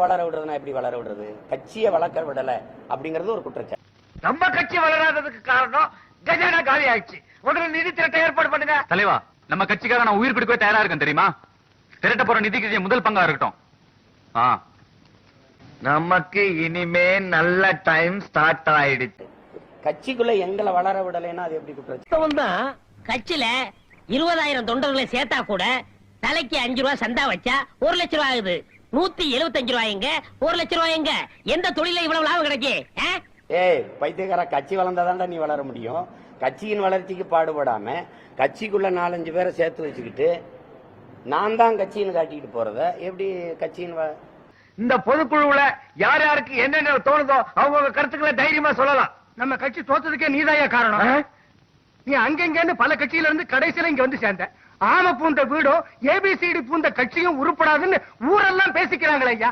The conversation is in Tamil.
வளர விடுறதுன்னா எப்படி வளர விடுறது? கட்சியை வளர்க்க விடல அப்படிங்கிறது ஒரு குற்றச்சாட்டு. நம்ம கட்சி வளராததுக்கு காரணம் கஜானா காலி ஆயிடுச்சு. உடனே நிதி திரட்ட ஏற்பாடு பண்ணுங்க. தலைவா, நம்ம கட்சிக்காக நான் உயிர் கொடுக்கவே தயாரா இருக்கேன் தெரியுமா? திரட்ட போற நிதிக்கு முதல் பங்கா இருக்கட்டும். நமக்கு இனிமே நல்ல டைம் ஸ்டார்ட் ஆயிடுச்சு. கட்சிக்குள்ள எங்களை வளர விடலைன்னா அது எப்படி குற்றச்சாட்டு? கட்சியில 20,000 தொண்டர்களை சேர்த்தா கூட தலைக்கு 5 ரூபாய் சந்தா வச்சா 1 லட்சம் ரூபாய் ஆகுது. 175 ரூபாய்ங்க, 1 லட்சம் ரூபாய்ங்க. எந்த தொழில இவ்வளவு லாபம் கிடைக்கு? ஏய் பைத்தியக்கார, கட்சி வளர்ந்தாதான்டா நீ வளர முடியும். கட்சியின் வளர்ச்சிக்கு பாடுபடாம கட்சிக்குள்ள 4-5 பேரை சேர்த்து வச்சுக்கிட்டு நான் தான் கட்சின்னு காட்டிட்டு போறத எப்படி கட்சியின் இந்த பொதுக்குழுவுல யார் யாருக்கு என்னென்ன தோணுதோ அவங்க கருத்துக்களை தைரியமா சொல்லலாம். நம்ம கட்சி தோத்ததுக்கே நீதாயா காரணம். நீ அங்கெங்கன்னு பல கட்சியில இருந்து கடைசியில இங்க வந்து சேர்ந்த. ஆம பூந்த வீடும் ஏபிசிடி பூந்த கட்சியும் உருப்படாதுன்னு ஊரெல்லாம் பேசிக்கிறாங்களே ஐயா.